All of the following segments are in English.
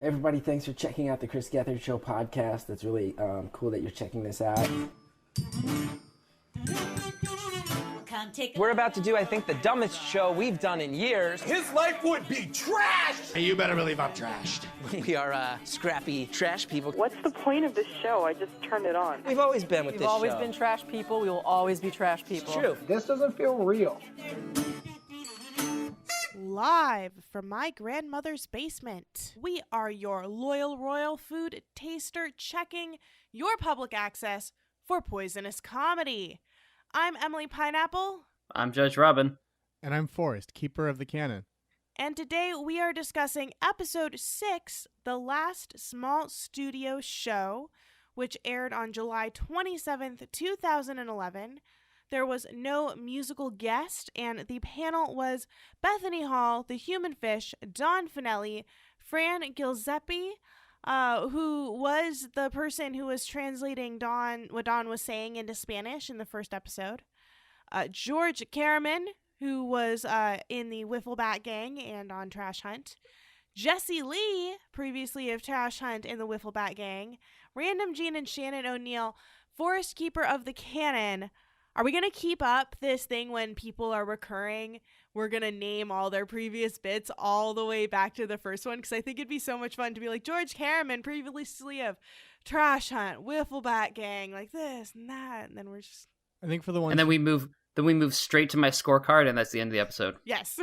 Everybody, thanks for checking out the Chris Gethard Show podcast. It's really cool that you're checking this out. We're about to do, I think, the dumbest show we've done in years. His life would be trashed! Hey, you better believe I'm trashed. We are scrappy trash people. What's the point of this show? I just turned it on. We've always been with We've this always show. been trash people. We will always be trash people. It's true. This doesn't feel real. Live from my grandmother's basement, we are your loyal royal food taster checking your public access for poisonous comedy. I'm Emily Pineapple. I'm Judge Robin. And I'm Forrest, keeper of the canon. And today we are discussing episode 6, The Last Small Studio Show, which aired on July 27th, 2011. There was no musical guest, and the panel was Bethany Hall, the human fish, Don Finelli, Fran Gilzeppe, who was the person who was translating what Don was saying into Spanish in the first episode, George Caraman, who was in the Wiffle Bat Gang and on Trash Hunt, Jesse Lee, previously of Trash Hunt and the Wiffle Bat Gang, Random Gene and Shannon O'Neill, Forest Keeper of the Canon. Are we going to keep up this thing when people are recurring? We're going to name all their previous bits all the way back to the first one, because I think it'd be so much fun to be like, George Caraman, previously of Trash Hunt, Wiffle Bat Gang, like this and that, and then we're just... I think for the ones... And then we move straight to my scorecard, and that's the end of the episode. Yes.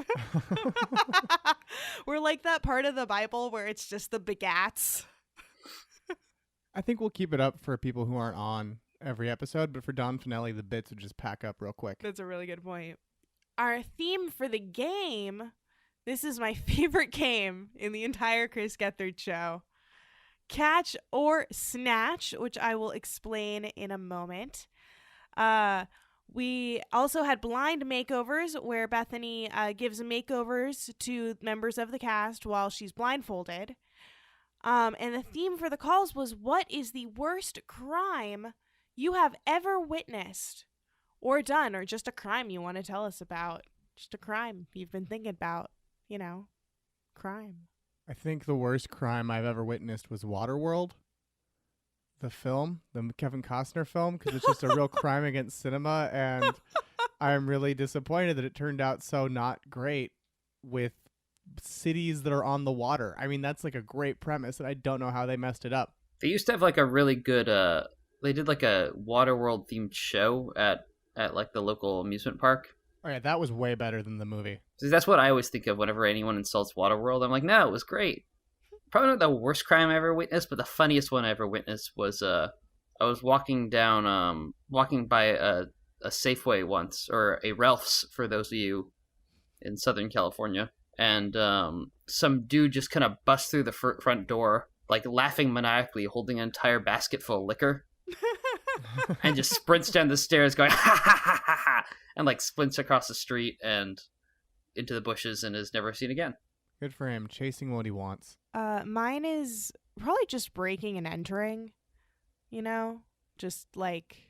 We're like that part of the Bible where it's just the begats. I think we'll keep it up for people who aren't on every episode, but for Don Finelli, the bits would just pack up real quick. That's a really good point. Our theme for the game, this is my favorite game in the entire Chris Gethard Show. Catch or Snatch, which I will explain in a moment. We also had blind makeovers where Bethany gives makeovers to members of the cast while she's blindfolded. And the theme for the calls was, what is the worst crime you have ever witnessed or done, or just a crime you want to tell us about? Just a crime you've been thinking about, crime. I think the worst crime I've ever witnessed was Waterworld, the film, the Kevin Costner film, because it's just a real crime against cinema, and I'm really disappointed that it turned out so not great with cities that are on the water. I mean, that's like a great premise, and I don't know how they messed it up. They used to have like a really good they did like a Waterworld themed show at like the local amusement park. Oh yeah, that was way better than the movie. So that's what I always think of whenever anyone insults Waterworld. I'm like, no, it was great. Probably not the worst crime I ever witnessed, but the funniest one I ever witnessed was I was walking by a Safeway once, or a Ralph's for those of you in Southern California, and some dude just kind of busts through the front door, like laughing maniacally, holding an entire basket full of liquor. And just sprints down the stairs going ha ha ha ha ha, and like sprints across the street and into the bushes and is never seen again. Good for him, chasing what he wants. Mine is probably just breaking and entering, just like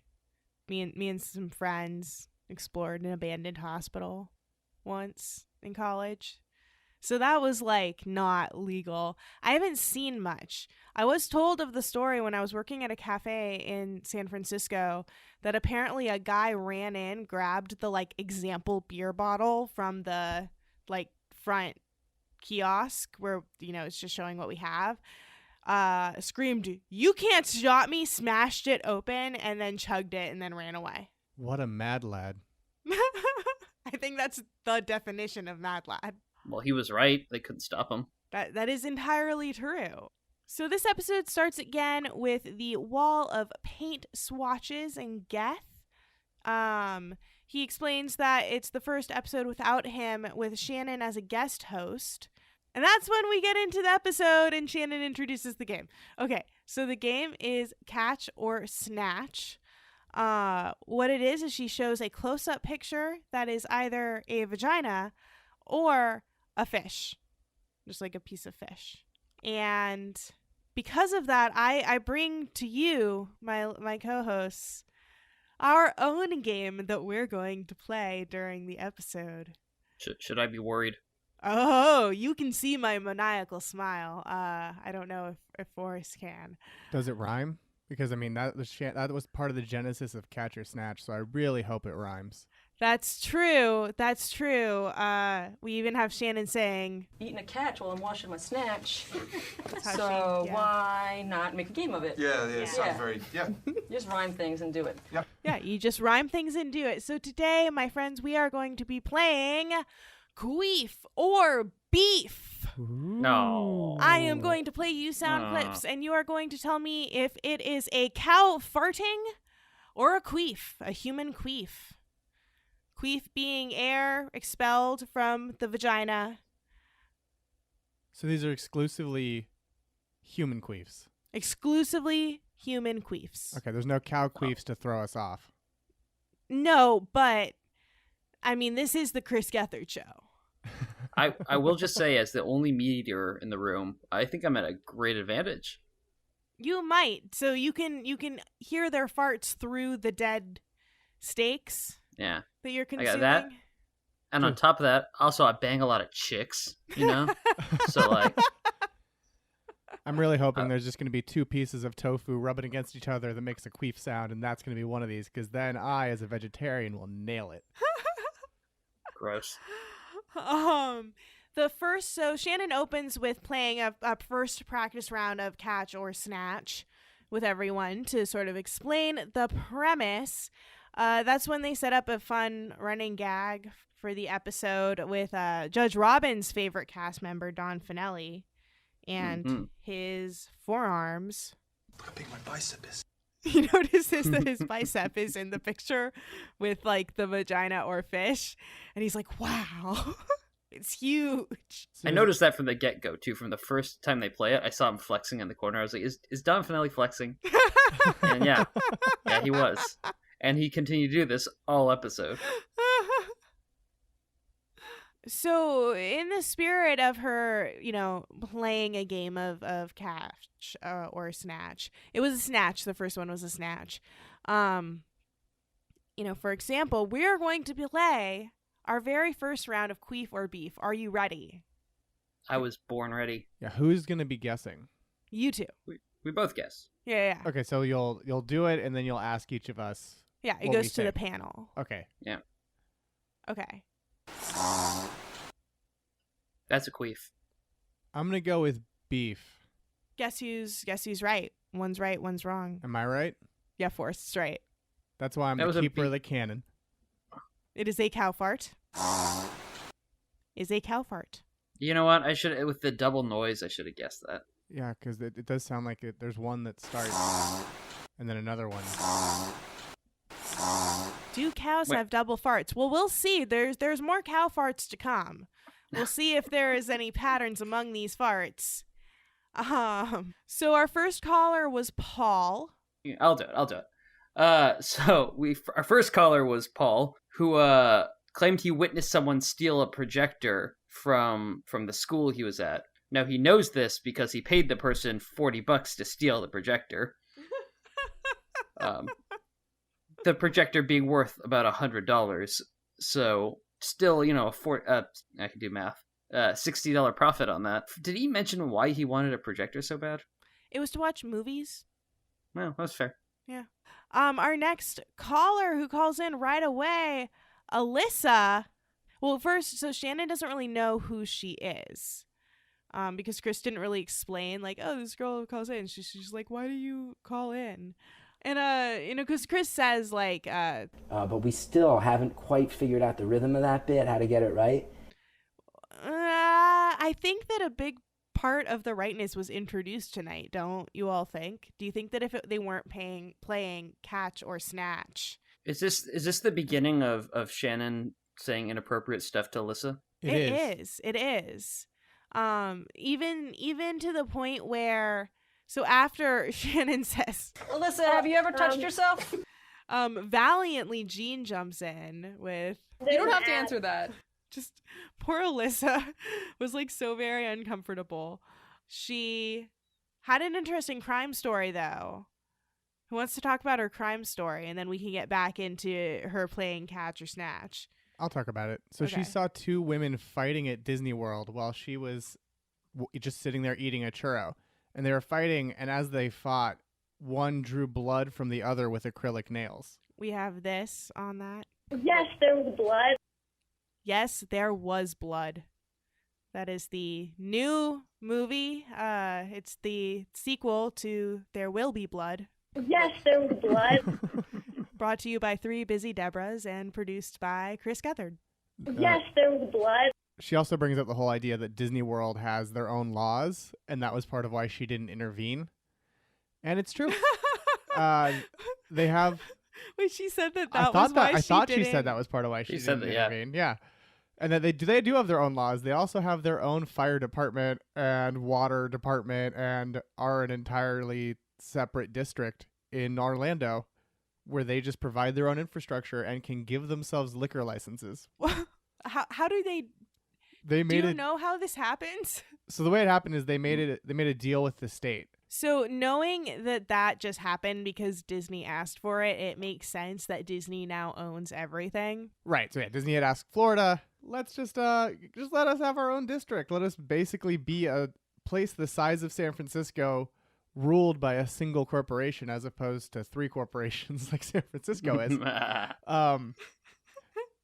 me and some friends explored an abandoned hospital once in college. So that was like not legal. I haven't seen much. I was told of the story when I was working at a cafe in San Francisco that apparently a guy ran in, grabbed the like example beer bottle from the like front kiosk where, it's just showing what we have, screamed, "You can't stop me," smashed it open, and then chugged it and then ran away. What a mad lad. I think that's the definition of mad lad. Well, he was right. They couldn't stop him. That is entirely true. So this episode starts again with the wall of paint swatches and Geth. He explains that it's the first episode without him, with Shannon as a guest host. And that's when we get into the episode and Shannon introduces the game. Okay, so the game is Catch or Snatch. What it is she shows a close-up picture that is either a vagina or a fish, just like a piece of fish. And because of that, I bring to you, my co-hosts, our own game that we're going to play during the episode. Should I be worried? Oh, you can see my maniacal smile. I don't know if Forrest can. Does it rhyme? Because, I mean, that was part of the genesis of Catch or Snatch, so I really hope it rhymes. That's true. That's true. We even have Shannon saying, eating a catch while I'm washing my snatch. how So why not make a game of it? Yeah, sounds very, Just rhyme things and do it. yeah, you just rhyme things and do it. So today, my friends, we are going to be playing Queef or Beef. No. I am going to play you sound clips, and you are going to tell me if it is a cow farting or a queef, a human queef. Queef being air expelled from the vagina. So these are exclusively human queefs. Exclusively human queefs. Okay, there's no cow queefs to throw us off. No, but, I mean, this is the Chris Gethard Show. I will just say, as the only meat eater in the room, I think I'm at a great advantage. You might. So you can hear their farts through the dead steaks Yeah. that you're I consuming. got that. And on top of that, also I bang a lot of chicks, you know? So, like... I'm really hoping there's just going to be two pieces of tofu rubbing against each other that makes a queef sound, and that's going to be one of these, because then I, as a vegetarian, will nail it. Gross. So Shannon opens with playing a first practice round of Catch or Snatch with everyone to sort of explain the premise. That's when they set up a fun running gag for the episode with Judge Robin's favorite cast member, Don Finelli, and his forearms. Look how big my bicep is. You notice that his bicep is in the picture with, like, the vagina or fish, and he's like, wow, it's huge. I noticed that from the get-go, too. From the first time they play it, I saw him flexing in the corner. I was like, is Don Finelli flexing? And yeah, he was. And he continued to do this all episode. So, in the spirit of her, playing a game of Catch or Snatch, it was a Snatch. The first one was a Snatch. For example, we're going to play our very first round of Queef or Beef. Are you ready? I was born ready. Yeah, who's going to be guessing? You two. We both guess. Yeah. Okay, so you'll do it, and then you'll ask each of us. Yeah, it what goes we to the think. panel. Okay. Yeah. Okay. That's a queef. I'm going to go with beef. Guess who's right? One's right, one's wrong. Am I right? Yeah, Forrest's right. That's why I'm That was the a keeper of the cannon. It is a cow fart. Is a cow fart. You know what? With the double noise, I should have guessed that. Yeah, because it does sound like there's one that starts, and then another one. Do cows have double farts? Well, we'll see. There's more cow farts to come. We'll see if there is any patterns among these farts. So our first caller was Paul. Yeah, I'll do it. Our first caller was Paul, who claimed he witnessed someone steal a projector from the school he was at. Now he knows this because he paid the person $40 to steal the projector. The projector being worth about $100. So still, I can do math. $60 profit on that. Did he mention why he wanted a projector so bad? It was to watch movies. Well, that's fair. Yeah. Our next caller who calls in right away, Alyssa. Well, first, so Shannon doesn't really know who she is. Because Chris didn't really explain, like, oh, this girl calls in. She's like, why do you call in? And, because Chris says, like... but we still haven't quite figured out the rhythm of that bit, how to get it right. I think that a big part of the rightness was introduced tonight, don't you all think? Do you think that if they weren't playing Catch or Snatch... Is this the beginning of Shannon saying inappropriate stuff to Alyssa? It is. Even to the point where, so after Shannon says, Alyssa, have you ever touched yourself? valiantly Jean jumps in with, You don't have to answer that. just poor Alyssa was like so very uncomfortable. She had an interesting crime story though. Who wants to talk about her crime story, and then we can get back into her playing Catch or Snatch? I'll talk about it. So Okay. she saw two women fighting at Disney World while she was just sitting there eating a churro. And they were fighting, and as they fought, one drew blood from the other with acrylic nails. We have this on that. Yes, there was blood. Yes, there was blood. That is the new movie. It's the sequel to There Will Be Blood. Yes, there was blood. Brought to you by 3 busy Debras and produced by Chris Gethard. Yes, there was blood. She also brings up the whole idea that Disney World has their own laws, and that was part of why she didn't intervene. And it's true. They have. Wait, she said that I was why thought she she said that was part of why she said didn't that, yeah. intervene. Yeah. And that they do have their own laws. They also have their own fire department and water department, and are an entirely separate district in Orlando, where they just provide their own infrastructure and can give themselves liquor licenses. How do they? They Do made you it. know how this happens? So the way it happened is they made a deal with the state. So knowing that just happened because Disney asked for it, it makes sense that Disney now owns everything. Right. So yeah, Disney had asked Florida, let's just let us have our own district. Let us basically be a place the size of San Francisco, ruled by a single corporation as opposed to 3 corporations like San Francisco is.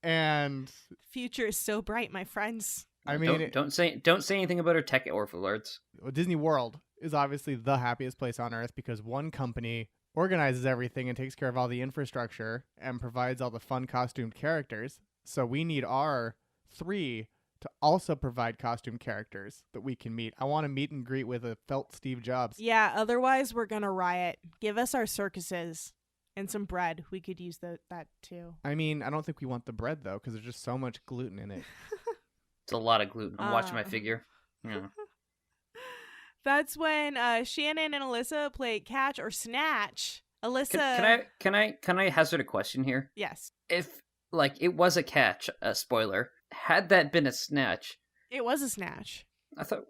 And Future is so bright, my friends. I mean, don't say anything about our tech overlords. Disney World is obviously the happiest place on earth because one company organizes everything and takes care of all the infrastructure and provides all the fun costumed characters. So we need our 3 to also provide costume characters that we can meet. I want to meet and greet with a felt Steve Jobs. Yeah, otherwise we're gonna riot. Give us our circuses and some bread. We could use that too. I mean, I don't think we want the bread though because there's just so much gluten in it. It's a lot of gluten. I'm watching my figure. Yeah. That's when Shannon and Alyssa play catch or snatch. Alyssa, Can I hazard a question here? yes, If it was a catch, a spoiler, had that been a snatch, it was a snatch.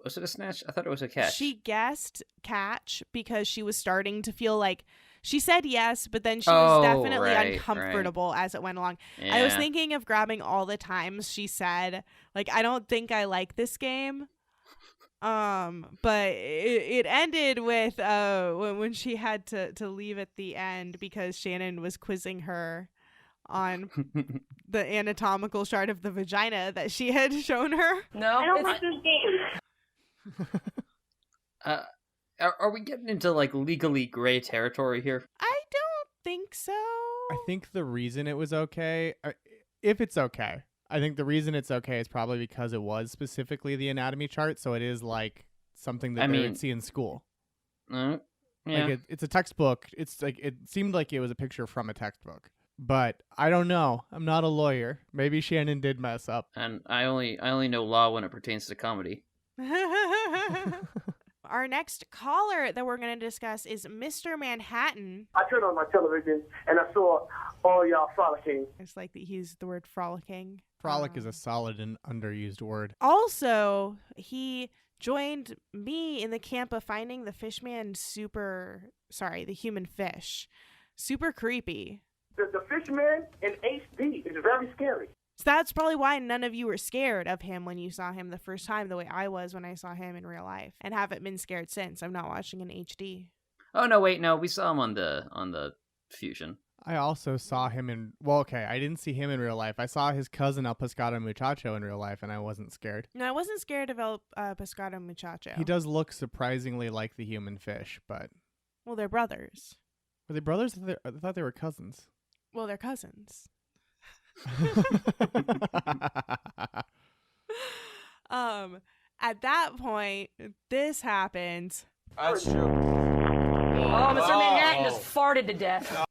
was it a snatch? I thought it was a catch. She guessed catch because she was starting to feel like she said yes, but then she was definitely uncomfortable as it went along. Yeah. I was thinking of grabbing all the times she said, I don't think I like this game. But it ended with when she had to leave at the end because Shannon was quizzing her on the anatomical chart of the vagina that she had shown her. No, I don't like this game. Are we getting into legally gray territory here? I don't think so. I think the reason it was okay, if it's okay, I think the reason it's okay is probably because it was specifically the anatomy chart, so it is something that they would see in school. Yeah. It's a textbook. It's it seemed like it was a picture from a textbook. But I don't know. I'm not a lawyer. Maybe Shannon did mess up. And I only know law when it pertains to comedy. Our next caller that we're going to discuss is Mr. Manhattan. I turned on my television and I saw all y'all frolicking. It's like that he used the word frolicking. Frolic is a solid and underused word. Also, he joined me in the camp of finding the the human fish. Super creepy. The Fishman in HD is very scary. So that's probably why none of you were scared of him when you saw him the first time, the way I was when I saw him in real life, and haven't been scared since. I'm not watching in HD. Oh no, wait, no, we saw him on the Fusion. I also saw him I didn't see him in real life. I saw his cousin El Pescado Muchacho in real life, and I wasn't scared. No, I wasn't scared of El Pescado Muchacho. He does look surprisingly like the human fish, but... Well, they're brothers. Were they brothers? I thought they were cousins. Well, they're cousins. At that point, this happens. That's true. Oh, Mr. Manhattan just farted to death.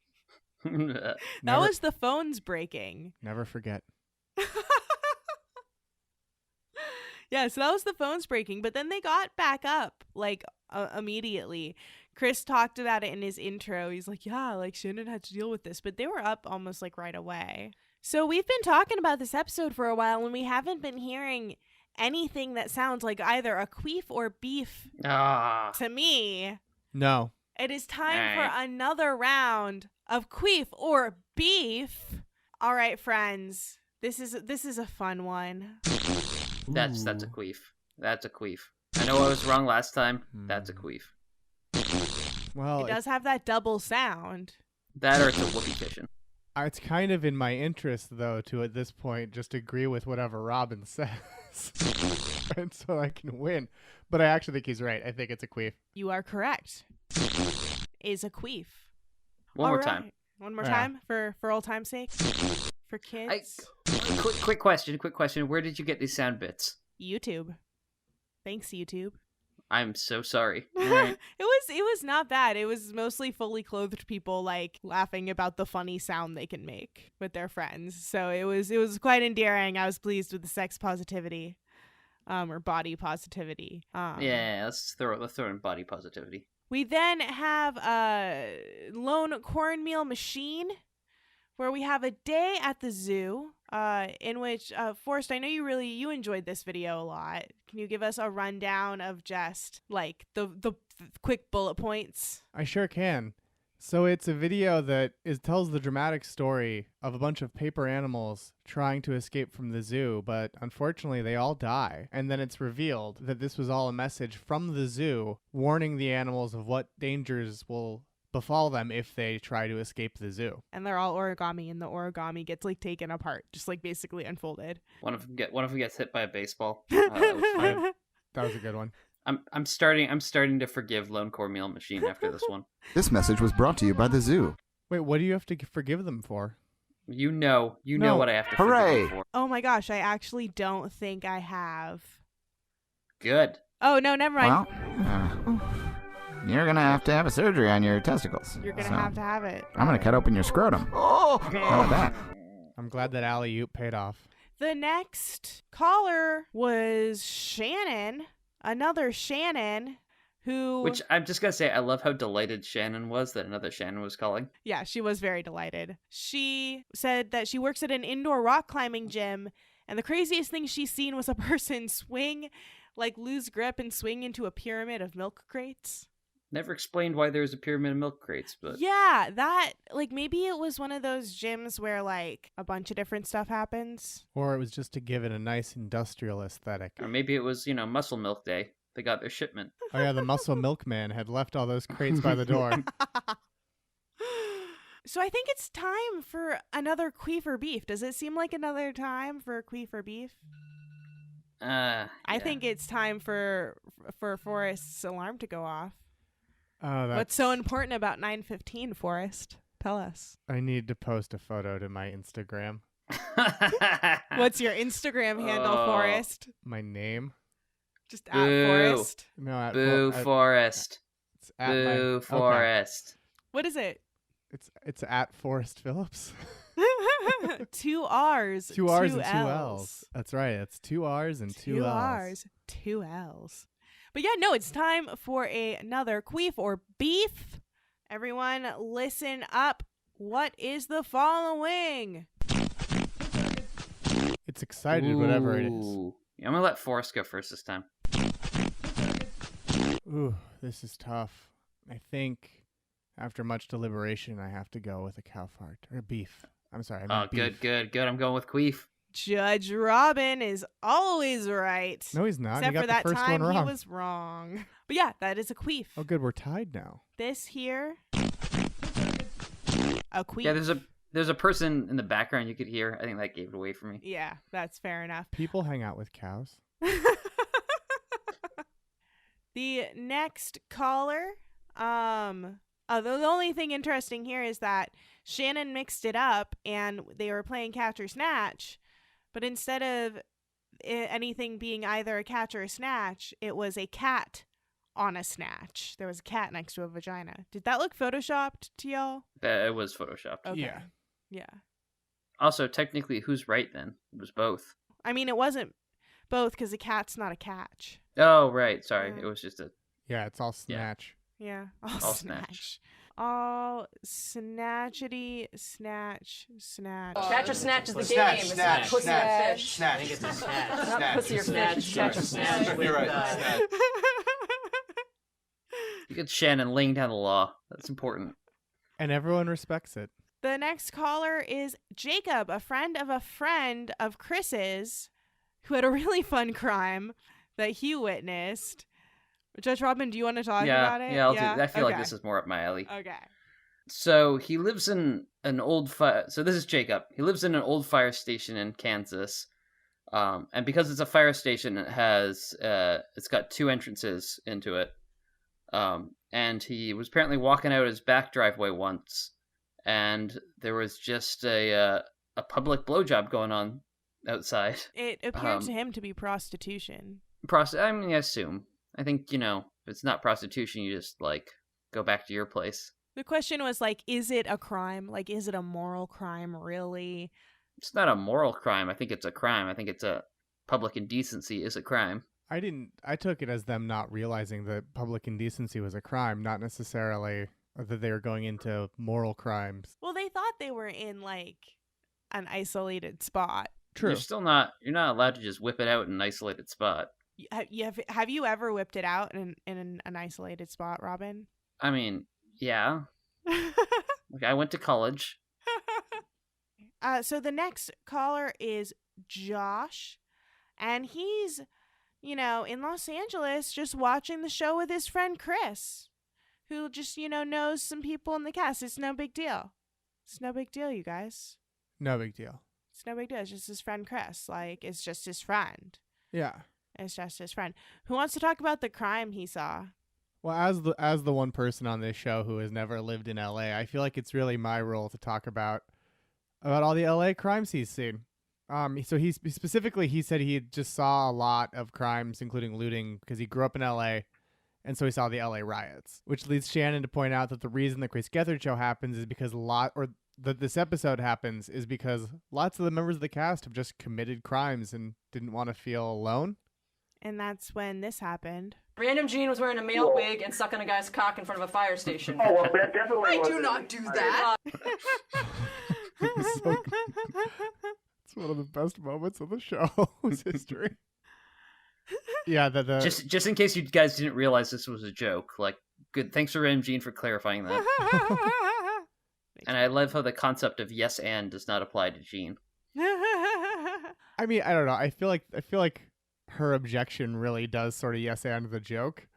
That was the phones breaking. Never forget. Yeah, so that was the phones breaking, but then they got back up immediately. Chris talked about it in his intro. He's like, yeah, Shannon had to deal with this, but they were up almost right away. So we've been talking about this episode for a while, and we haven't been hearing anything that sounds like either a queef or beef to me. No. It is time for another round of queef or beef. All right, friends. This is a fun one. That's a queef. That's a queef. I know I was wrong last time. That's a queef. Well, It does have that double sound. That or it's a whoopee cushion. it's kind of in my interest, though, to at this point just agree with whatever Robin says, and so I can win. But I actually think he's right. I think it's a queef. You are correct. Is a queef. One more All time. right. One more Yeah. time for old time's sake. For kids. Quick question. Where did you get these sound bits? YouTube. Thanks, YouTube. I'm so sorry. All right. It was not bad. It was mostly fully clothed people like laughing about the funny sound they can make with their friends. So it was quite endearing. I was pleased with the sex positivity, or body positivity. Yeah, let's throw in body positivity. We then have a lone cornmeal machine, where we have a day at the zoo, in which, Forrest, I know you enjoyed this video a lot. Can you give us a rundown of just, like, the quick bullet points? I sure can. So it's a video that tells the dramatic story of a bunch of paper animals trying to escape from the zoo, but unfortunately they all die. And then it's revealed that this was all a message from the zoo warning the animals of what dangers will befall them if they try to escape the zoo. And they're all origami, and the origami gets, like, taken apart, just, like, basically unfolded. One of them gets hit by a baseball. That was a good one. I'm starting to forgive Lone Cornmeal Machine after this one. This message was brought to you by the zoo. Wait, what do you have to forgive them for? You know No. what I have to Hooray! forgive them for. Oh my gosh, I actually don't think I have. Good. Oh, no, never mind. Well, you're going to have a surgery on your testicles. You're going to So, have it. I'm going to cut open your scrotum. Oh! How about that? I'm glad that alley-oop paid off. The next caller was Shannon. Another Shannon who... Which I'm just going to say, I love how delighted Shannon was that another Shannon was calling. Yeah, she was very delighted. She said that she works at an indoor rock climbing gym, and the craziest thing she's seen was a person lose grip and swing into a pyramid of milk crates. Never explained why there was a pyramid of milk crates, but... Yeah, that, maybe it was one of those gyms where, a bunch of different stuff happens. Or it was just to give it a nice industrial aesthetic. Or maybe it was, Muscle Milk Day. They got their shipment. Oh yeah, the muscle milkman had left all those crates by the door. So I think it's time for another queef or beef. Does it seem like another time for queef or beef? Yeah. I think it's time for Forrest's alarm to go off. Oh, What's so important about 9:15, Forrest? Tell us. I need to post a photo to my Instagram. What's your Instagram handle, Forrest? My name? Just at Forrest. No, at Boo Forrest. It's at Boo my, Forrest. What is it? It's at Forrest Phillips. 2 R's. 2 R's and 2 L's. That's right. It's 2 R's and 2 L's. 2 R's, 2 L's. But yeah, no, it's time for another queef or beef. Everyone, listen up. What is the following? It's excited, whatever it is. Yeah, I'm going to let Forrest go first this time. Ooh, this is tough. I think after much deliberation, I have to go with a cow fart. Or beef. I'm sorry. I meant beef. Good. I'm going with queef. Judge Robin is always right. No, he's not. Except He got for that the first time one wrong. he was wrong. But yeah, that is a queef. Oh, good. We're tied now. This here, a queef. Yeah, there's a person in the background you could hear. I think that gave it away for me. Yeah, that's fair enough. People hang out with cows. The next caller, the only thing interesting here is that Shannon mixed it up and they were playing catch or snatch, but instead of anything being either a catch or a snatch, it was a cat on a snatch. There was a cat next to a vagina. Did that look photoshopped to y'all? It was photoshopped. Okay. Yeah. Also, technically, who's right then? It was both. I mean, it wasn't both because a cat's not a catch. Oh, right. Sorry. It was just a... Yeah, it's all snatch. Yeah. All snatch. All snatchity, snatch. Catch or snatch is the Snatch, game. It's snatch, not pussy snatch, or fish. snatch. I think it's a snatch. Snatch. Not pussy or fish. Catch or snatch. You're right. Snatch. You get Shannon laying down the law. That's important. And everyone respects it. The next caller is Jacob, a friend of Chris's, who had a really fun crime that he witnessed. Judge Robin, do you want to talk about it? Yeah, I'll do. I feel like this is more up my alley. Okay. So he lives in an old So this is Jacob. He lives in an old fire station in Kansas. And because it's a fire station, it's got 2 entrances into it. And he was apparently walking out his back driveway once, and there was just a public blowjob going on outside. It appeared to him to be prostitution. I mean, I assume. I think, if it's not prostitution, you just, go back to your place. The question was, is it a crime? Is it a moral crime, really? It's not a moral crime. I think it's a crime. I think it's a public indecency is a crime. I took it as them not realizing that public indecency was a crime, not necessarily that they were going into moral crimes. Well, they thought they were in, an isolated spot. True. You're not allowed to just whip it out in an isolated spot. Have you ever whipped it out in an isolated spot, Robin? I mean, yeah. I went to college. So the next caller is Josh, and he's, in Los Angeles just watching the show with his friend Chris, who just, knows some people in the cast. It's no big deal. It's no big deal, you guys. No big deal. It's no big deal. It's just his friend Chris. It's just his friend. Yeah. It's just his friend. Who wants to talk about the crime he saw? Well, as the one person on this show who has never lived in LA, I feel like it's really my role to talk about all the LA crimes he's seen. So he said he just saw a lot of crimes, including looting, because he grew up in LA, and so he saw the LA riots. Which leads Shannon to point out that the reason the Chris Gethard Show happens is because this episode happens is because lots of the members of the cast have just committed crimes and didn't want to feel alone. And that's when this happened. Random Gene was wearing a male wig and sucking a guy's cock in front of a fire station. Oh, well, that definitely I do not do that. It's one of the best moments of the show's history. Yeah, just in case you guys didn't realize this was a joke. Good. Thanks for Random Gene for clarifying that. And I love how the concept of yes and does not apply to Gene. I mean, I don't know. I feel like her objection really does sort of yes and the joke.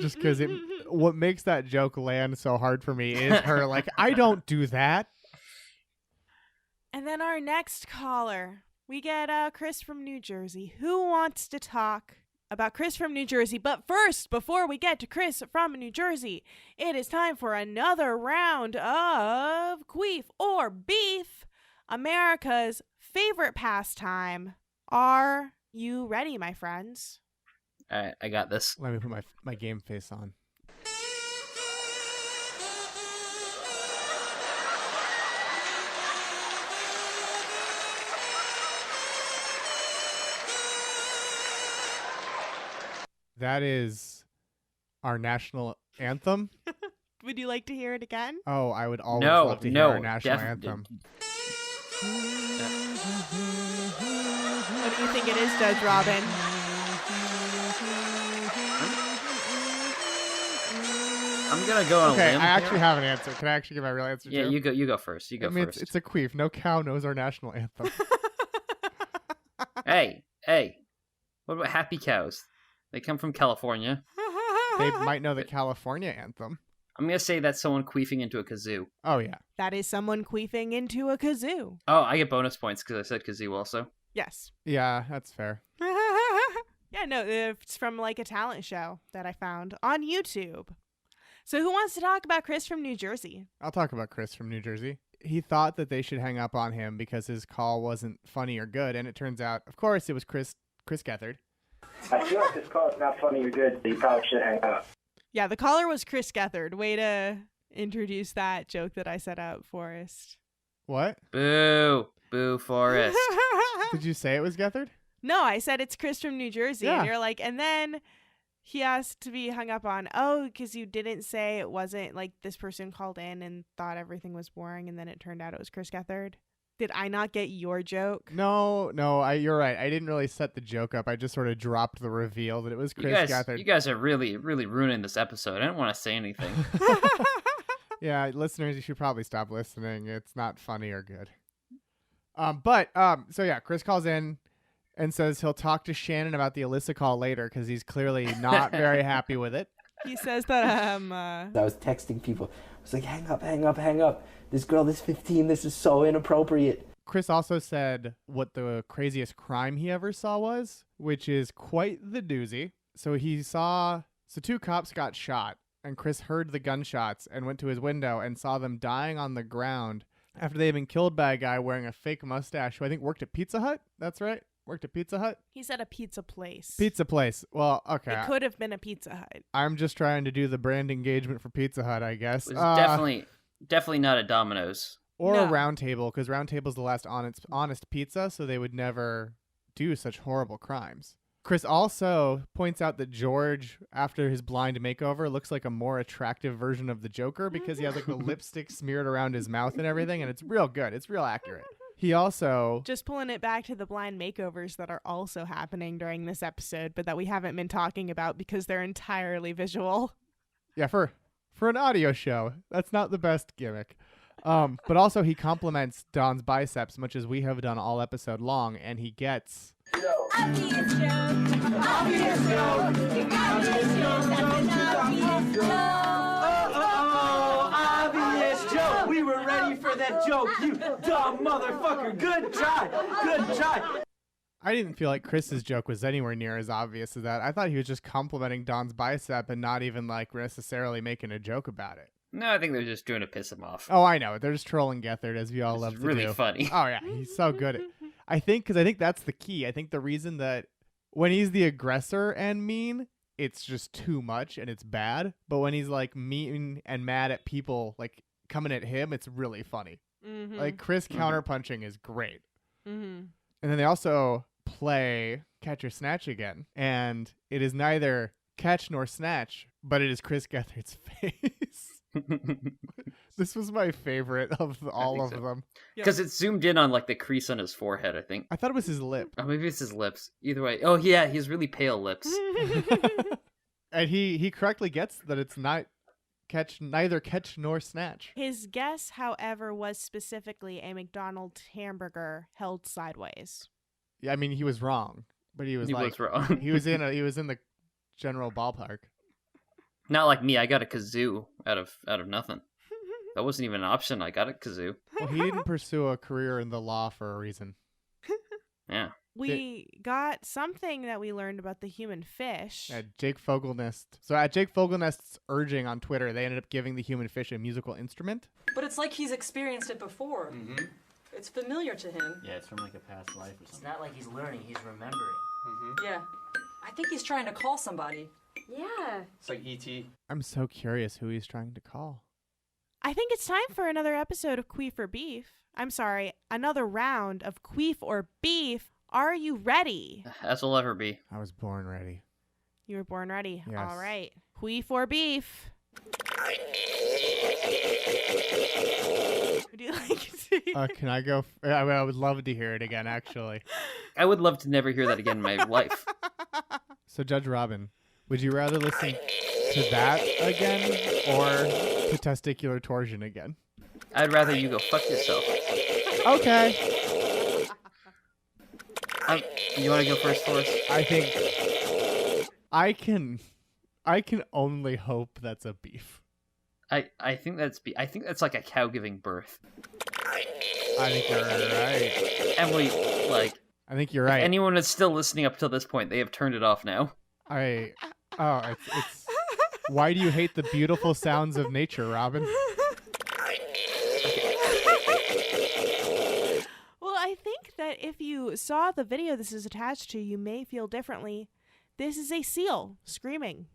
Just because what makes that joke land so hard for me is her I don't do that. And then our next caller, we get Chris from New Jersey. Who wants to talk about Chris from New Jersey? But first, before we get to Chris from New Jersey, it is time for another round of Queef or Beef, America's favorite pastime. Are you ready, my friends? All right, I got this. Let me put my game face on. That is our national anthem. Would you like to hear it again? Oh, I would always love to hear our national anthem. What do you think it is, Judge Robin? I'm gonna go on a limb. I actually have an answer. Can I actually give my real answer? Yeah, too? you go first. You go first. It's a queef. No cow knows our national anthem. Hey, what about happy cows? They come from California. They might know the California anthem. I'm going to say that's someone queefing into a kazoo. Oh, yeah. That is someone queefing into a kazoo. Oh, I get bonus points because I said kazoo also. Yes. Yeah, that's fair. Yeah, no, it's from a talent show that I found on YouTube. So who wants to talk about Chris from New Jersey? I'll talk about Chris from New Jersey. He thought that they should hang up on him because his call wasn't funny or good, and it turns out, of course, it was Chris Gethard. I feel like this call is not funny or good, so you probably should hang up. Yeah, the caller was Chris Gethard. Way to introduce that joke that I set out, Forrest. What? Boo, Forrest. Did you say it was Gethard? No, I said it's Chris from New Jersey. Yeah. And you're like, and then he asked to be hung up on, because you didn't say it wasn't this person called in and thought everything was boring, and then it turned out it was Chris Gethard. Did I not get your joke? No, you're right. I didn't really set the joke up. I just sort of dropped the reveal that it was Chris Gethard. You guys are really, really ruining this episode. I didn't want to say anything. Yeah, listeners, you should probably stop listening. It's not funny or good. So yeah, Chris calls in and says he'll talk to Shannon about the Alyssa call later because he's clearly not very happy with it. He says that I was texting people. I was like, hang up. This girl is 15. This is so inappropriate. Chris also said what the craziest crime he ever saw was, which is quite the doozy. So two cops got shot, and Chris heard the gunshots and went to his window and saw them dying on the ground after they had been killed by a guy wearing a fake mustache who I think worked at Pizza Hut. That's right. Worked at Pizza Hut? He said a pizza place. Pizza place. Well, okay. It could have been a Pizza Hut. I'm just trying to do the brand engagement for Pizza Hut, I guess. It was definitely not a Domino's. Or a Round Table, because Round Table's the last honest pizza, so they would never do such horrible crimes. Chris also points out that George, after his blind makeover, looks like a more attractive version of the Joker because he has like the lipstick smeared around his mouth and everything, and it's real good. It's real accurate. He also... Just pulling it back to the blind makeovers that are also happening during this episode, but that we haven't been talking about because they're entirely visual. Yeah, for an audio show, that's not the best gimmick. But also he compliments Don's biceps, much as we have done all episode long, and he gets... Obvious joke. We were ready for that joke, you dumb motherfucker. Good try. I didn't feel like Chris's joke was anywhere near as obvious as that. I thought he was just complimenting Don's bicep and not even like necessarily making a joke about it. No, I think they're just doing to piss him off. Oh, I know. They're just trolling Gethard, as we all love to do. It's really funny. Oh, yeah. He's so good at I think that's the key. I think the reason that when he's the aggressor and mean, it's just too much and it's bad. But when he's like mean and mad at people like coming at him, it's really funny. Mm-hmm. Like Chris counterpunching is great. Mm-hmm. And then they also play Catch or Snatch again. And it is neither catch nor snatch, but it is Chris Gethard's face. This was my favorite of all of them. Because it zoomed in on like the crease on his forehead, I think. I thought it was his lip. Oh, maybe it's his lips. Either way. Oh, yeah, he has really pale lips. And he correctly gets that it's neither catch nor snatch. His guess, however, was specifically a McDonald's hamburger held sideways. Yeah, I mean, he was wrong, but he was wrong. he was in the general ballpark. Not like me. I got a kazoo out of nothing. That wasn't even an option. I got a kazoo. Well, he didn't pursue a career in the law for a reason. Yeah. We got something that we learned about the human fish. At Jake Fogelnest. So at Jake Fogelnest's urging on Twitter, they ended up giving the human fish a musical instrument. But it's like he's experienced it before. Mm-hmm. It's familiar to him. Yeah, it's from like a past life or something. It's not like he's learning, he's remembering. Mm-hmm. Yeah. I think he's trying to call somebody. Yeah. It's like E.T. I'm so curious who he's trying to call. I think it's time for another episode of Queef or Beef. I'm sorry, another round of Queef or Beef. Are you ready? As will ever be. I was born ready. You were born ready. Yes. All right. Queef or Beef. Would you like to? Can I go? I would love to hear it again, actually. I would love to never hear that again in my life. So, Judge Robin, would you rather listen to that again or to testicular torsion again? I'd rather you go fuck yourself. Okay. You want to go first for us? I think I can only hope that's a beef. I think that's like a cow giving birth. I think you're right. Emily, like, I think you're right. If anyone is still listening up till this point, they have turned it off now. It's why do you hate the beautiful sounds of nature, Robin? Well, I think that if you saw the video this is attached to, you may feel differently. This is a seal screaming.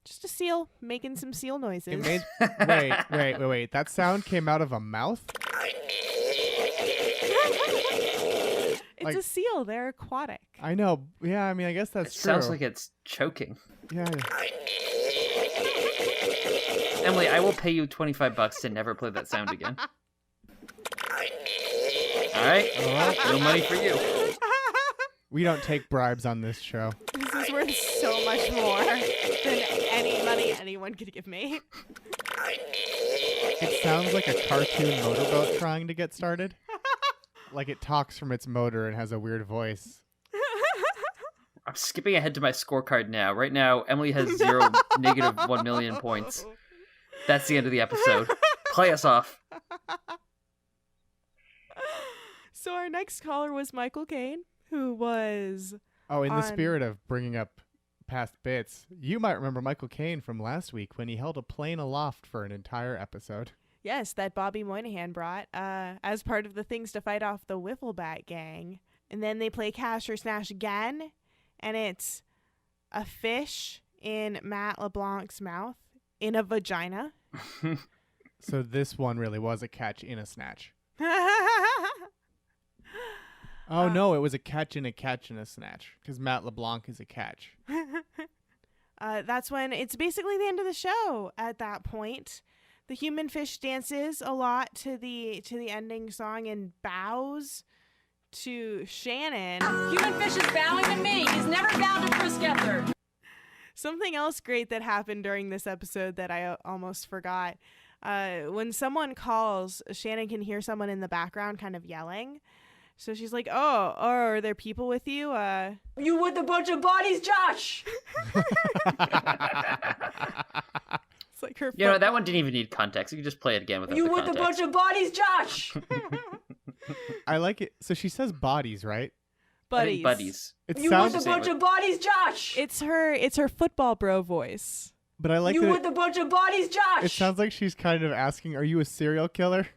Just a seal making some seal noises. It made wait. That sound came out of a mouth? It's a seal. They're aquatic. I know. Yeah, I mean, I guess that's true. Sounds like it's choking. Yeah. Emily, I will pay you $25 to never play that sound again. All right. No money for you. We don't take bribes on this show. This is worth so much more than any money anyone could give me. It sounds like a cartoon motorboat trying to get started. Like it talks from its motor and has a weird voice. I'm skipping ahead to my scorecard now. Right now, Emily has 0, negative 1 million points. That's the end of the episode. Play us off. So our next caller was Michael Caine, who was... Oh, in the spirit of bringing up past bits, you might remember Michael Caine from last week when he held a plane aloft for an entire episode. Yes, that Bobby Moynihan brought as part of the things to fight off the Wiffle Bat gang. And then they play Cash or Snash again, and it's a fish in Matt LeBlanc's mouth in a vagina. So this one really was a catch in a snatch. Oh, no, it was a catch in a snatch, because Matt LeBlanc is a catch. That's when it's basically the end of the show at that point. The human fish dances a lot to the ending song and bows to Shannon. Human fish is bowing to me. He's never bowed to Chris Gethard. Something else great that happened during this episode that I almost forgot. When someone calls, Shannon can hear someone in the background kind of yelling. So she's like, oh, are there people with you? You with a bunch of bodies, Josh! It's like her. You know, that one didn't even need context. You can just play it again without You the with context. a bunch of bodies, Josh! I like it. So she says bodies, right? Buddies. Buddies. You with a bunch of bodies, Josh! It's her football bro voice. But I like You that with a bunch of bodies, Josh! it sounds like she's kind of asking, are you a serial killer?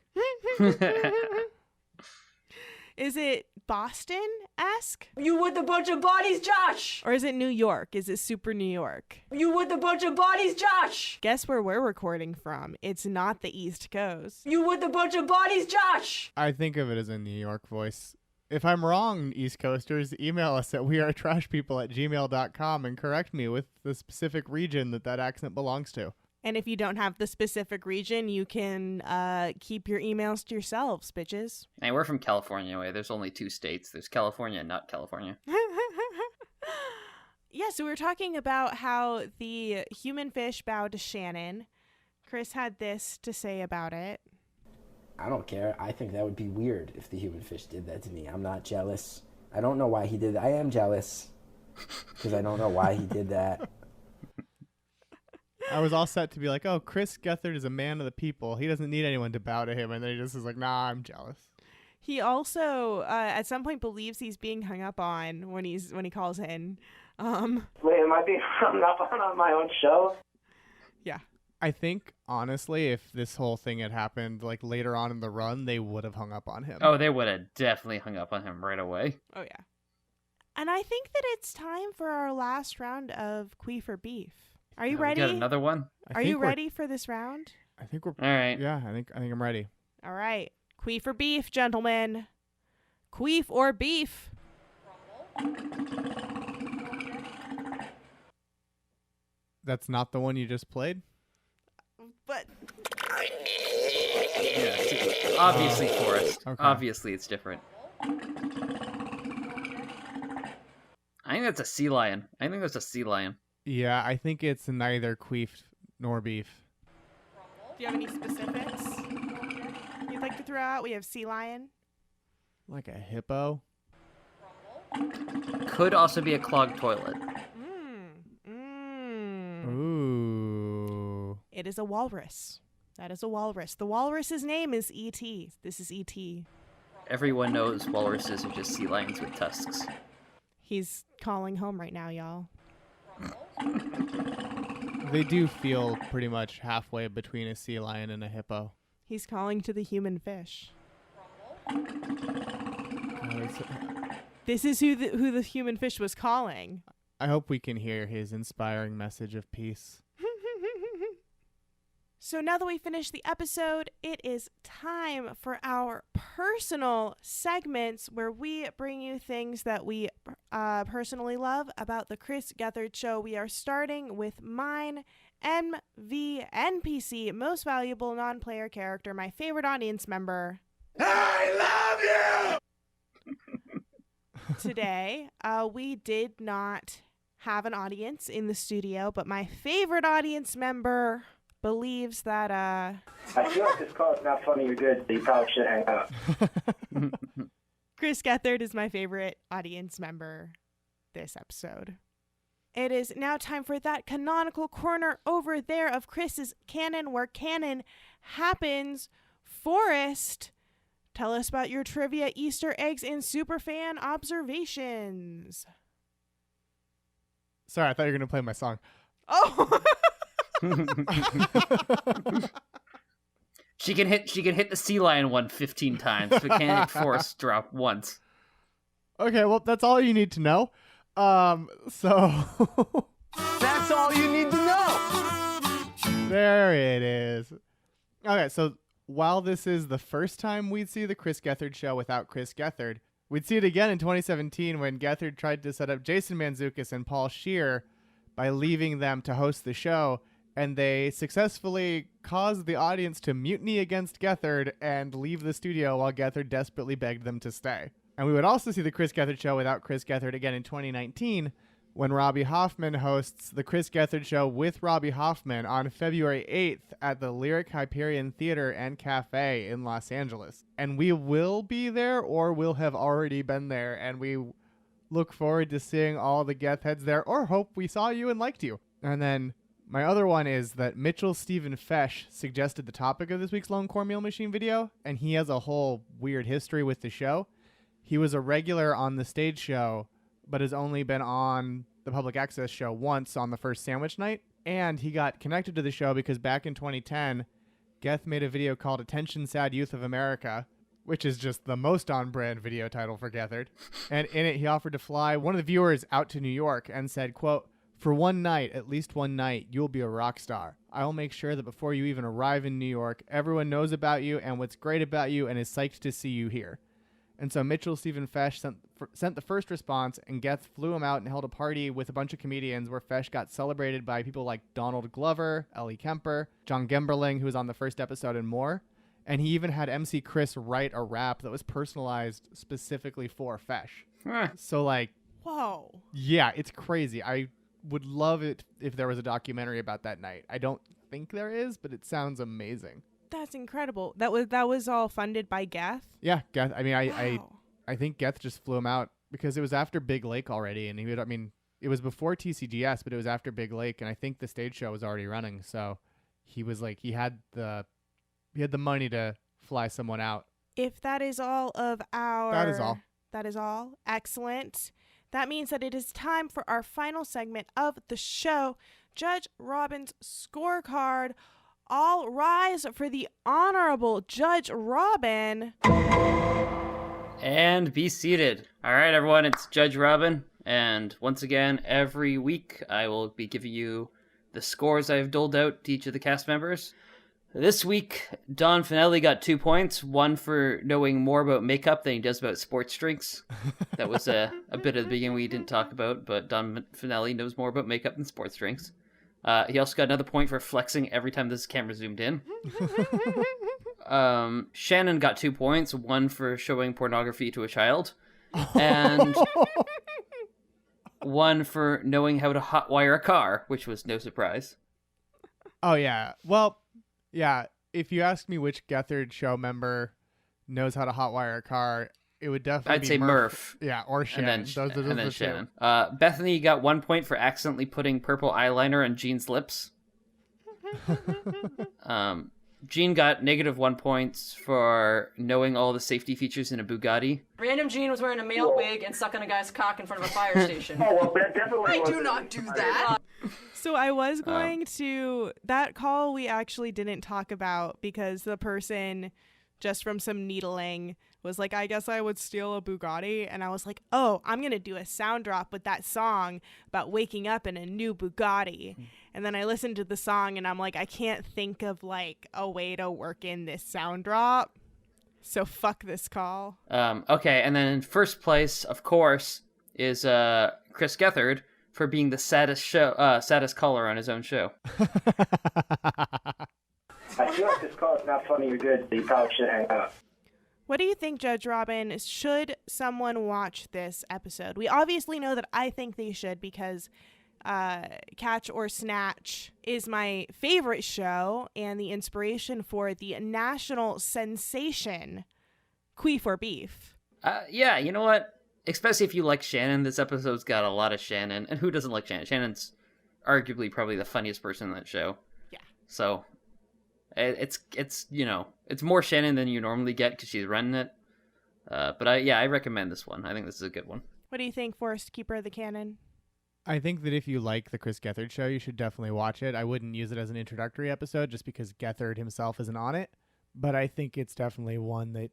Is it Boston-esque? You with a bunch of bodies, Josh! Or is it New York? Is it super New York? You with a bunch of bodies, Josh! Guess where we're recording from. It's not the East Coast. You with a bunch of bodies, Josh! I think of it as a New York voice. If I'm wrong, East Coasters, email us at wearetrashpeople@gmail.com and correct me with the specific region that accent belongs to. And if you don't have the specific region, you can keep your emails to yourselves, bitches. Hey, we're from California anyway. There's only 2 states. There's California and not California. Yeah, so we were talking about how the human fish bowed to Shannon. Chris had this to say about it. I don't care. I think that would be weird if the human fish did that to me. I'm not jealous. I don't know why he did that. I am jealous because I don't know why he did that. I was all set to be like, oh, Chris Gethard is a man of the people. He doesn't need anyone to bow to him. And then he just is like, nah, I'm jealous. He also, at some point, believes he's being hung up on when he calls in. Wait, am I being hung up on my own show? Yeah. I think, honestly, if this whole thing had happened like later on in the run, they would have hung up on him. Oh, they would have definitely hung up on him right away. Oh, yeah. And I think that it's time for our last round of Queef or Beef. Are you ready? We got another one? Are you ready for this round? I think we're... All right. Yeah, I think I'm ready. All right. Queef or Beef, gentlemen. Queef or Beef. That's not the one you just played? But... Yeah, obviously, Forrest. Okay. Obviously, it's different. I think that's a sea lion. Yeah, I think it's neither queef nor beef. Do you have any specifics you'd like to throw out? We have sea lion. Like a hippo? Could also be a clogged toilet. Ooh. It is a walrus. That is a walrus. The walrus's name is E.T. This is E.T. Everyone knows walruses are just sea lions with tusks. He's calling home right now, y'all. They do feel pretty much halfway between a sea lion and a hippo. He's calling to the human fish. This is who the human fish was calling. I hope we can hear his inspiring message of peace. So now that we finished the episode, it is time for our personal segments where we bring you things that we personally love about the Chris Gethard Show. We are starting with mine, NPC, most valuable non-player character, my favorite audience member. I love you! Today, we did not have an audience in the studio, but my favorite audience member... believes that I feel like this call is not funny or good, so you probably should hang up. Chris Gethard is my favorite audience member this episode. It is now time for that canonical corner over there of Chris's canon, where canon happens. Forrest, tell us about your trivia, Easter eggs, and superfan observations. Sorry, I thought you were going to play my song. Oh! She can hit the sea lion one 15 times, but can't hit Forrest drop once. Okay, well, that's all you need to know. So That's all you need to know. there it is. Okay, so while this is the first time we'd see the Chris Gethard Show without Chris Gethard, we'd see it again in 2017 when Gethard tried to set up Jason Mantzoukas and Paul Scheer by leaving them to host the show, and they successfully caused the audience to mutiny against Gethard and leave the studio while Gethard desperately begged them to stay. And we would also see the Chris Gethard Show without Chris Gethard again in 2019 when Robbie Hoffman hosts the Chris Gethard Show with Robbie Hoffman on February 8th at the Lyric Hyperion Theater and Cafe in Los Angeles. And we will be there, or will have already been there, and we look forward to seeing all the Geth heads there, or hope we saw you and liked you. And then my other one is that Mitchell Stephen Fesh suggested the topic of this week's Lone Cornmeal Machine video, and he has a whole weird history with the show. He was a regular on the stage show, but has only been on the public access show once on the first sandwich night. And he got connected to the show because back in 2010, Geth made a video called Attention Sad Youth of America, which is just the most on-brand video title for Gethard. And in it, he offered to fly one of the viewers out to New York and said, quote, "For one night, at least one night, you'll be a rock star. I'll make sure that before you even arrive in New York, everyone knows about you and what's great about you and is psyched to see you here." And so Mitchell Stephen Fesh sent the first response, and Geth flew him out and held a party with a bunch of comedians where Fesh got celebrated by people like Donald Glover, Ellie Kemper, John Gemberling, who was on the first episode, and more. And he even had MC Chris write a rap that was personalized specifically for Fesh. So, like, whoa. Yeah, it's crazy. I would love it if there was a documentary about that night. I don't think there is, but it sounds amazing. That's incredible. That was all funded by Geth? Yeah, Geth. I mean, Wow. I think Geth just flew him out because it was after Big Lake already, and it was before TCGS, but it was after Big Lake, and I think the stage show was already running, so he was like, he had the money to fly someone out. If that is all of our... That is all. That is all. Excellent. That means that it is time for our final segment of the show, Judge Robin's Scorecard. All rise for the Honorable Judge Robin. And be seated. All right, everyone, it's Judge Robin. And once again, every week, I will be giving you the scores I've doled out to each of the cast members. This week, Don Finelli got 2 points, one for knowing more about makeup than he does about sports drinks. That was a bit at the beginning we didn't talk about, but Don Finelli knows more about makeup than sports drinks. He also got another point for flexing every time this camera zoomed in. Shannon got 2 points, one for showing pornography to a child, and one for knowing how to hotwire a car, which was no surprise. Oh, yeah. Well, yeah, if you ask me which Gethard Show member knows how to hotwire a car, it would definitely be I'd say Murph. Yeah, or Shannon. And then Shannon. Bethany got 1 point for accidentally putting purple eyeliner on Jean's lips. Jean got -1 points for knowing all the safety features in a Bugatti. Random Gene was wearing a male wig and sucking a guy's cock in front of a fire station. Oh, well, that definitely I do wasn't- not do that. So I was going to... That call we actually didn't talk about because the person, just from some needling, was like, I guess I would steal a Bugatti. And I was like, oh, I'm going to do a sound drop with that song about waking up in a new Bugatti. And then I listened to the song and I'm like, I can't think of like a way to work in this sound drop. So fuck this call. Okay, and then in first place, of course, is Chris Gethard for being the saddest caller on his own show. I feel like this call is not funny or good, so you probably should hang up. What do you think, Judge Robin? Should someone watch this episode? We obviously know that I think they should because Catch or Snatch is my favorite show and the inspiration for the national sensation, Queef or Beef. Yeah, you know what? Especially if you like Shannon, this episode's got a lot of Shannon. And who doesn't like Shannon? Shannon's arguably probably the funniest person in that show. Yeah. So it's you know, it's more Shannon than you normally get because she's running it. But I recommend this one. I think this is a good one. What do you think, Forrest, Keeper of the Canon? I think that if you like the Chris Gethard Show, you should definitely watch it. I wouldn't use it as an introductory episode just because Gethard himself isn't on it. But I think it's definitely one that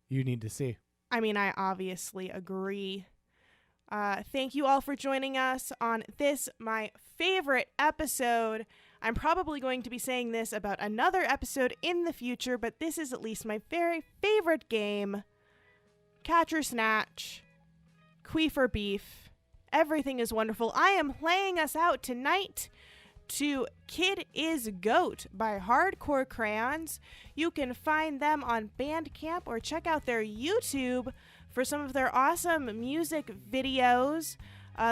you need to see. I mean, I obviously agree. Thank you all for joining us on this, my favorite episode. I'm probably going to be saying this about another episode in the future, but this is at least my very favorite game. Catch or Snatch, Queef or Beef. Everything is wonderful. I am playing us out tonight to Kid is Goat by Hardcore Crayons. You can find them on Bandcamp or check out their YouTube for some of their awesome music videos.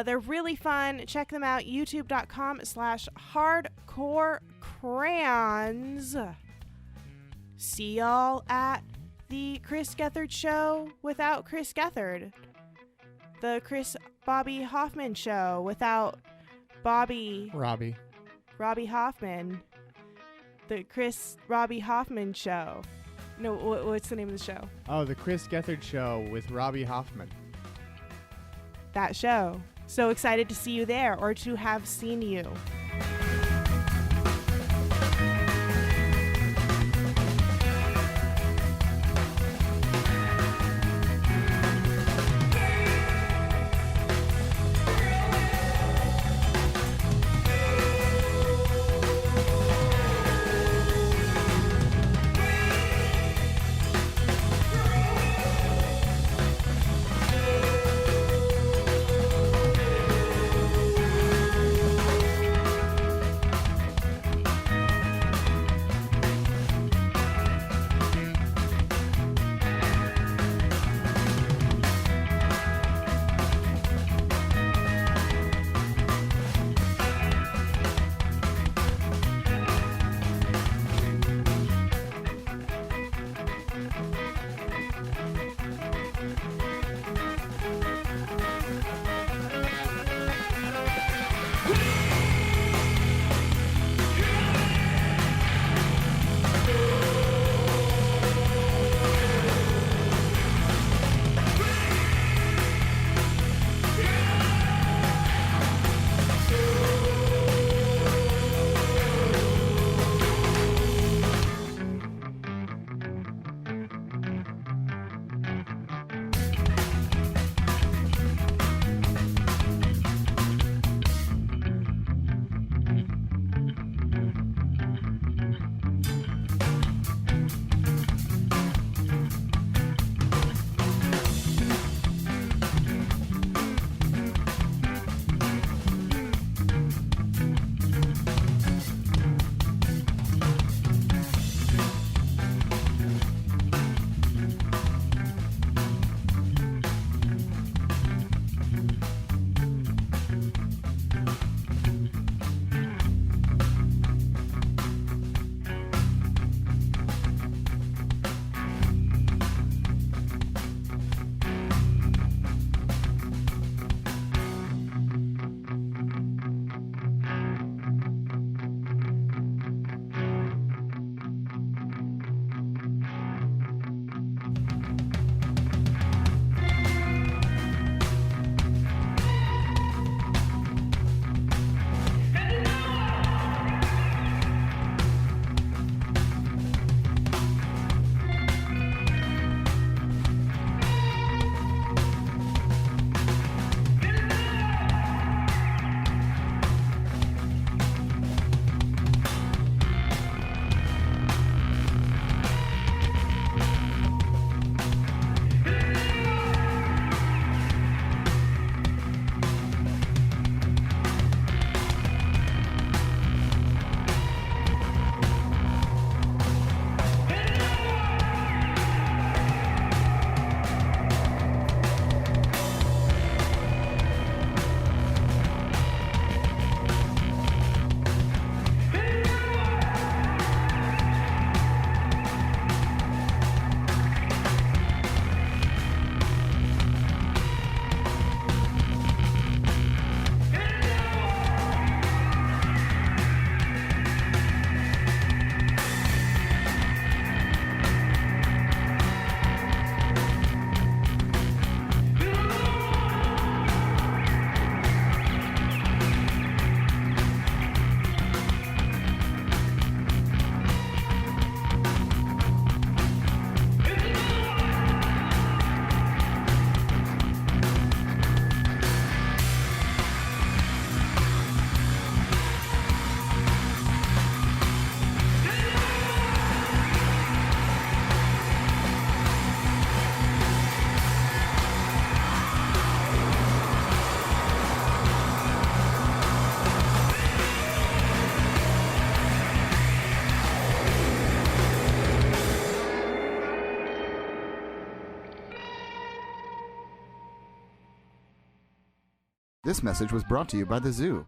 They're really fun. Check them out, youtube.com/hardcorecrayons. See y'all at the Chris Gethard Show without Chris Gethard. The Bobby Hoffman Show without Robbie Hoffman. The Robbie Hoffman Show. No, what's the name of the show? Oh, the Chris Gethard Show with Robbie Hoffman. That show. So excited to see you there or to have seen you. This message was brought to you by the zoo.